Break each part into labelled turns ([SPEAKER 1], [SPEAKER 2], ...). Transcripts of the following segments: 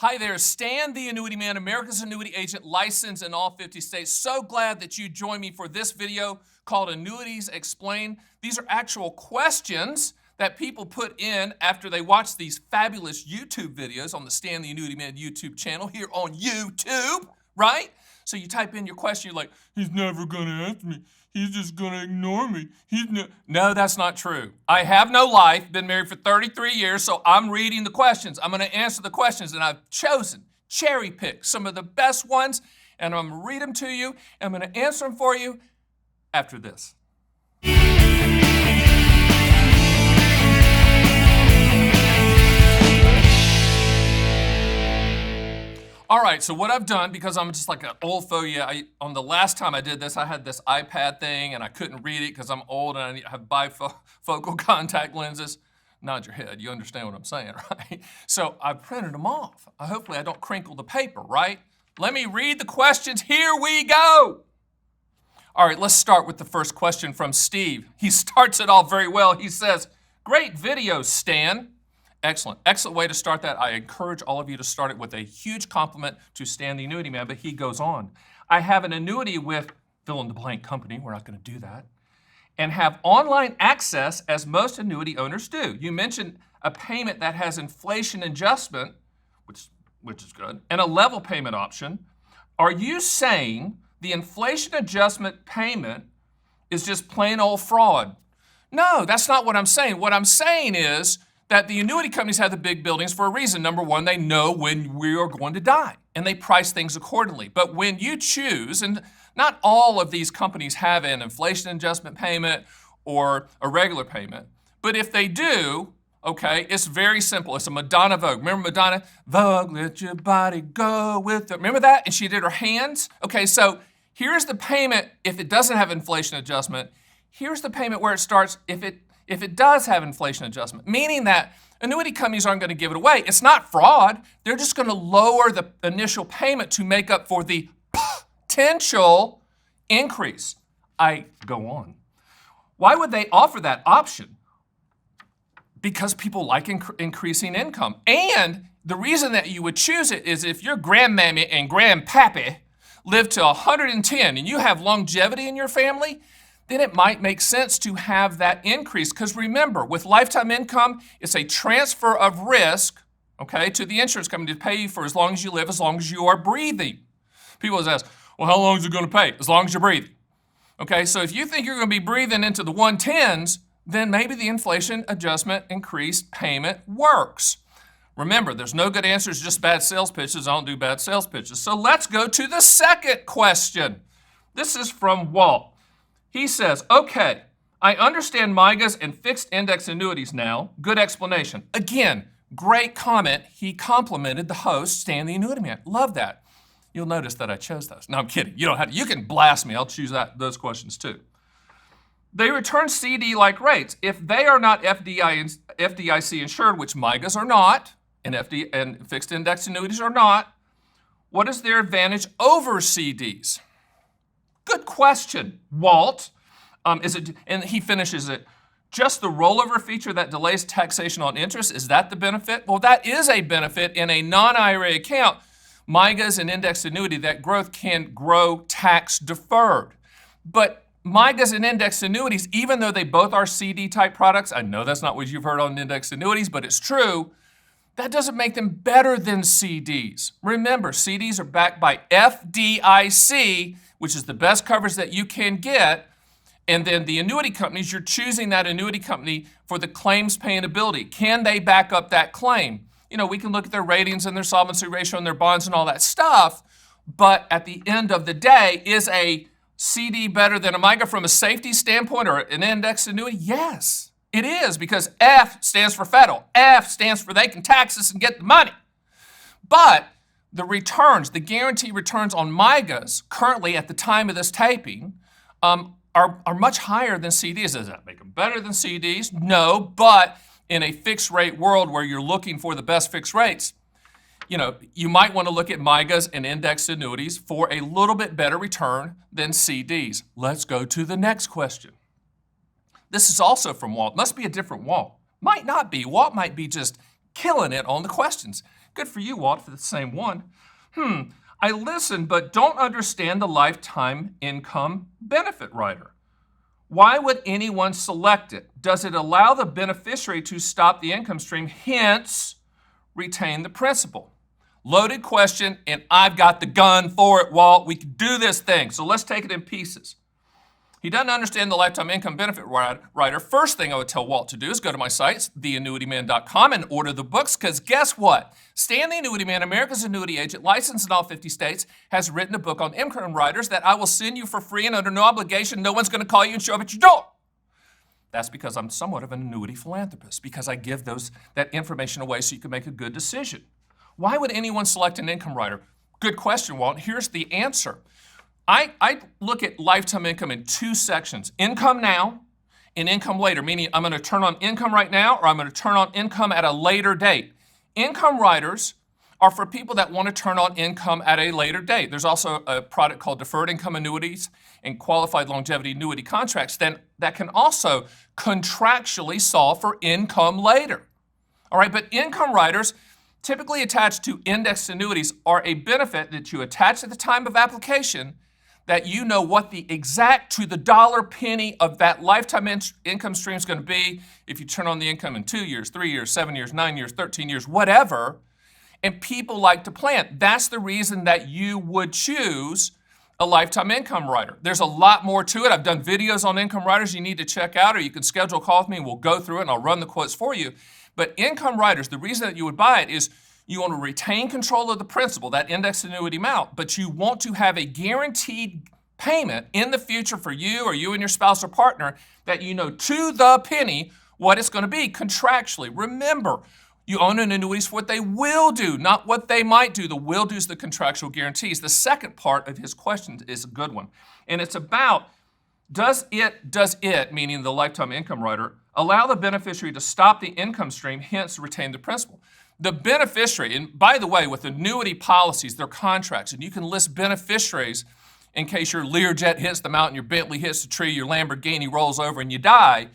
[SPEAKER 1] Hi there, Stan the Annuity Man, America's annuity agent, licensed in all 50 states. So glad that you joined me for this video called Annuities Explained. These are actual questions that people put in after they watch these fabulous YouTube videos on the Stan the Annuity Man YouTube channel here on YouTube, right? So you type in your question, you're like, he's never gonna ask me. He's just gonna ignore me. No, that's not true. I have no life, been married for 33 years, so I'm reading the questions. I'm gonna answer the questions, and I've chosen, cherry-picked some of the best ones, and I'm gonna read them to you, and I'm gonna answer them for you after this. All right, so what I've done, because I'm just like an old fogey, on the last time I did this, I had this iPad thing and I couldn't read it because I'm old and I have bifocal contact lenses. Nod your head, you understand what I'm saying, right? So I printed them off. Hopefully I don't crinkle the paper, right? Let me read the questions, here we go. All right, let's start with the first question from Steve. He starts it off very well. He says, great video, Stan. Excellent. Excellent way to start that. I encourage all of you to start it with a huge compliment to Stan the Annuity Man, but he goes on. I have an annuity with fill-in-the-blank company. We're not going to do that. And have online access as most annuity owners do. You mentioned a payment that has inflation adjustment, which is good, and a level payment option. Are you saying the inflation adjustment payment is just plain old fraud? No, that's not what I'm saying. What I'm saying is that the annuity companies have the big buildings for a reason. Number one, they know when we are going to die, and they price things accordingly. But when you choose, and not all of these companies have an inflation adjustment payment or a regular payment, but if they do, okay, it's very simple. It's a Madonna Vogue. Remember Madonna? Vogue, let your body go with it. Remember that? And she did her hands. Okay, so here's the payment if it doesn't have inflation adjustment. Here's the payment where it starts if it does have inflation adjustment, meaning that annuity companies aren't going to give it away. It's not fraud. They're just going to lower the initial payment to make up for the potential increase. I go on. Why would they offer that option? Because people like increasing income. And the reason that you would choose it is if your grandmammy and grandpappy live to 110 and you have longevity in your family, then it might make sense to have that increase. Because remember, with lifetime income, it's a transfer of risk, okay, to the insurance company to pay you for as long as you live, as long as you are breathing. People always ask, well, how long is it going to pay? As long as you're breathing. Okay, so if you think you're going to be breathing into the 110s, then maybe the inflation adjustment increased payment works. Remember, there's no good answers, just bad sales pitches. I don't do bad sales pitches. So let's go to the second question. This is from Walt. He says, okay, I understand MYGAs and fixed index annuities now. Good explanation. Again, great comment. He complimented the host, Stan the Annuity Man. Love that. You'll notice that I chose those. No, I'm kidding. You don't have to. You can blast me. I'll choose those questions too. They return CD-like rates. If they are not FDIC insured, which MYGAs are not, and fixed index annuities are not, what is their advantage over CDs? Good question, Walt. And he finishes it, just the rollover feature that delays taxation on interest, is that the benefit? Well, that is a benefit in a non-IRA account. MYGAs and indexed annuity, that growth can grow tax deferred. But MYGAs and indexed annuities, even though they both are CD type products, I know that's not what you've heard on indexed annuities, but it's true, that doesn't make them better than CDs. Remember, CDs are backed by FDIC, which is the best coverage that you can get. And then the annuity companies, you're choosing that annuity company for the claims paying ability. Can they back up that claim? You know, we can look at their ratings and their solvency ratio and their bonds and all that stuff. But at the end of the day, is a CD better than a MYGA from a safety standpoint or an indexed annuity? Yes, it is, because F stands for federal. F stands for they can tax us and get the money. But the returns, the guaranteed returns on MYGAs currently at the time of this taping are much higher than CDs. Does that make them better than CDs? No, but in a fixed rate world where you're looking for the best fixed rates, you know, you might want to look at MYGAs and indexed annuities for a little bit better return than CDs. Let's go to the next question. This is also from Walt. Must be a different Walt. Might not be. Walt might be just killing it on the questions. Good for you, Walt, for the same one. I listen but don't understand the lifetime income benefit rider. Why would anyone select it? Does it allow the beneficiary to stop the income stream, hence retain the principal? Loaded question, and I've got the gun for it, Walt. We can do this thing. So let's take it in pieces. He doesn't understand the lifetime income benefit rider. First thing I would tell Walt to do is go to my site, theannuityman.com, and order the books, because guess what? Stan the Annuity Man, America's annuity agent, licensed in all 50 states, has written a book on income riders that I will send you for free and under no obligation. No one's going to call you and show up at your door. That's because I'm somewhat of an annuity philanthropist, because I give that information away so you can make a good decision. Why would anyone select an income rider? Good question, Walt. Here's the answer. I look at lifetime income in two sections: income now and income later, meaning I'm going to turn on income right now or I'm going to turn on income at a later date. Income riders are for people that want to turn on income at a later date. There's also a product called deferred income annuities and qualified longevity annuity contracts that can also contractually solve for income later. All right, but income riders typically attached to indexed annuities are a benefit that you attach at the time of application, that you know what the exact to the dollar penny of that lifetime income stream is going to be if you turn on the income in 2 years, 3 years, 7 years, 9 years, 13 years, whatever. And people like to plan. That's the reason that you would choose a lifetime income rider. There's a lot more to it. I've done videos on income riders you need to check out, or you can schedule a call with me and we'll go through it and I'll run the quotes for you. But income riders, the reason that you would buy it is you want to retain control of the principal, that indexed annuity amount, but you want to have a guaranteed payment in the future for you or you and your spouse or partner that you know to the penny what it's going to be contractually. Remember, you own an annuities for what they will do, not what they might do. The will do is the contractual guarantees. The second part of his question is a good one, and it's about does it, meaning the lifetime income rider, allow the beneficiary to stop the income stream, hence retain the principal? The beneficiary, and by the way, with annuity policies, they're contracts, and you can list beneficiaries in case your Learjet hits the mountain, your Bentley hits the tree, your Lamborghini rolls over and you die.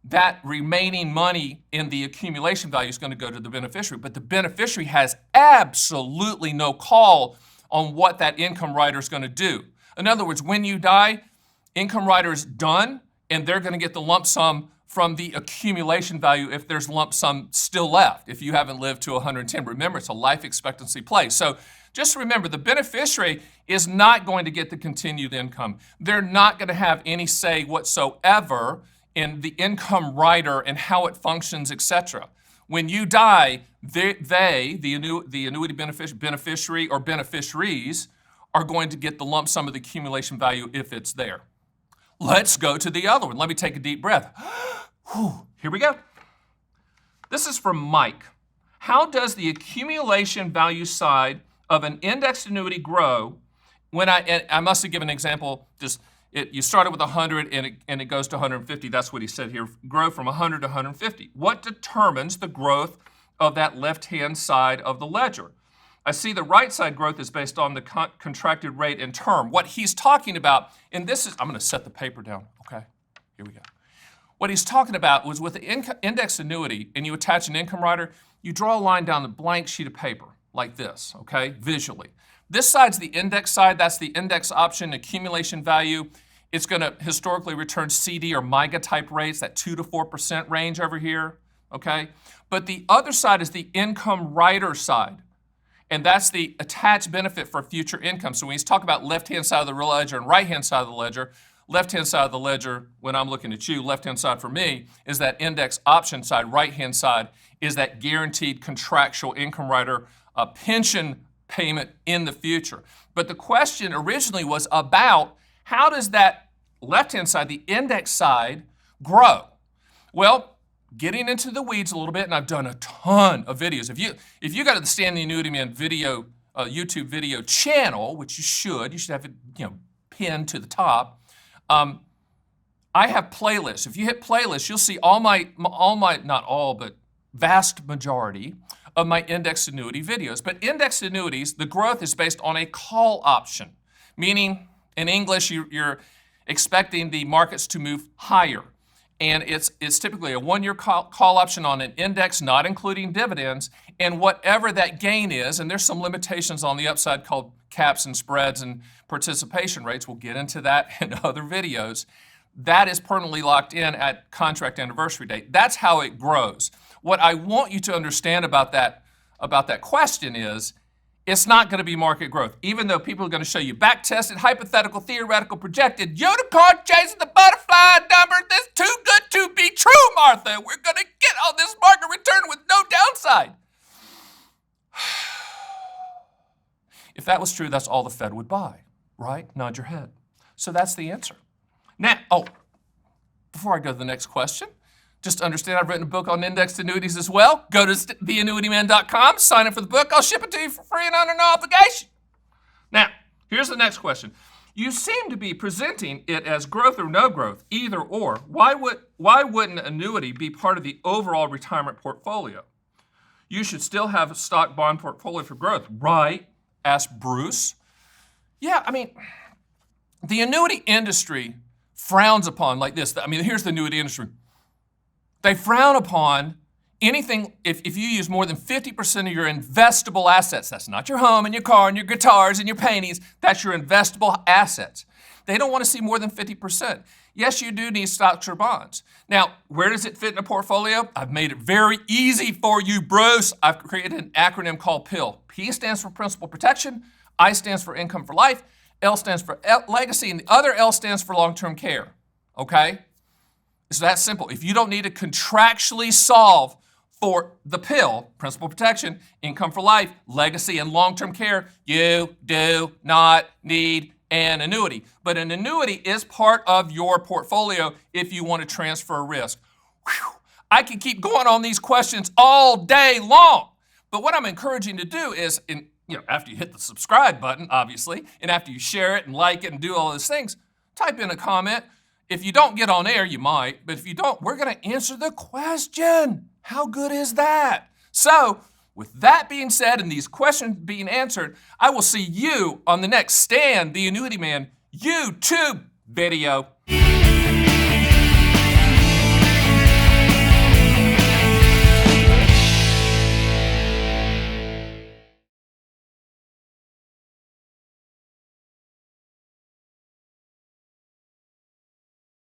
[SPEAKER 1] That remaining money in the accumulation value is going to go to the beneficiary, but the beneficiary has absolutely no call on what that income rider is going to do. In other words, when you die, income rider is done, and they're going to get the lump sum from the accumulation value if there's lump sum still left, if you haven't lived to 110. Remember, it's a life expectancy play. So just remember, the beneficiary is not going to get the continued income. They're not going to have any say whatsoever in the income rider and how it functions, etc. When you die, the annuity beneficiary or beneficiaries are going to get the lump sum of the accumulation value if it's there. Let's go to the other one. Let me take a deep breath. Here we go. This is from Mike. How does the accumulation value side of an indexed annuity grow when I must have given an example, you started with 100 and it goes to 150. That's what he said here. Grow from 100 to 150. What determines the growth of that left-hand side of the ledger? I see the right side growth is based on the contracted rate and term. What he's talking about, and this is, I'm going to set the paper down, okay? Here we go. What he's talking about was with the index annuity and you attach an income rider, you draw a line down the blank sheet of paper like this, okay, visually. This side's the index side. That's the index option accumulation value. It's going to historically return CD or MIGA type rates, that 2 to 4% range over here, okay? But the other side is the income rider side. And that's the attached benefit for future income. So when he's talking about left-hand side of the ledger and right-hand side of the ledger, left-hand side of the ledger, when I'm looking at you, left-hand side for me, is that index option side. Right-hand side is that guaranteed contractual income rider pension payment in the future. But the question originally was about how does that left-hand side, the index side, grow? Well, getting into the weeds a little bit, and I've done a ton of videos. If you go to the Stan the Annuity Man video, YouTube video channel, which you should have it, pinned to the top. I have playlists. If you hit playlists, you'll see all my, not all, but vast majority of my indexed annuity videos. But indexed annuities, the growth is based on a call option, meaning in English, you're expecting the markets to move higher. and it's typically a 1-year call option on an index, not including dividends, and whatever that gain is, and there's some limitations on the upside called caps and spreads and participation rates. We'll get into that in other videos. That is permanently locked in at contract anniversary date. That's how it grows. What I want you to understand about that question is, it's not going to be market growth, even though people are going to show you back-tested, hypothetical, theoretical, projected, unicorn chasing the butterfly number. That's too good to be true, Martha. We're going to get on this market return with no downside. If that was true, that's all the Fed would buy, right? Nod your head. So that's the answer. Now, before I go to the next question, just understand I've written a book on indexed annuities as well. Go to theannuityman.com, sign up for the book. I'll ship it to you for free and under no obligation. Now, here's the next question. You seem to be presenting it as growth or no growth, either or. Why wouldn't annuity be part of the overall retirement portfolio? You should still have a stock bond portfolio for growth, right? Asked Bruce. Yeah, I mean, the annuity industry frowns upon like this. I mean, here's the annuity industry. They frown upon anything, if you use more than 50% of your investable assets. That's not your home and your car and your guitars and your paintings. That's your investable assets. They don't want to see more than 50%. Yes, you do need stocks or bonds. Now, where does it fit in a portfolio? I've made it very easy for you, Bruce. I've created an acronym called PIL. P stands for principal protection. I stands for income for life. L stands for legacy, and the other L stands for long-term care. Okay? It's that simple. If you don't need to contractually solve for the PIL, principal protection, income for life, legacy, and long-term care, you do not need an annuity. But an annuity is part of your portfolio if you want to transfer risk. Whew. I can keep going on these questions all day long. But what I'm encouraging you to do is, after you hit the subscribe button, obviously, and after you share it and like it and do all those things, type in a comment. If you don't get on air, you might, but if you don't, we're going to answer the question. How good is that? So, with that being said and these questions being answered, I will see you on the next Stan the Annuity Man YouTube video.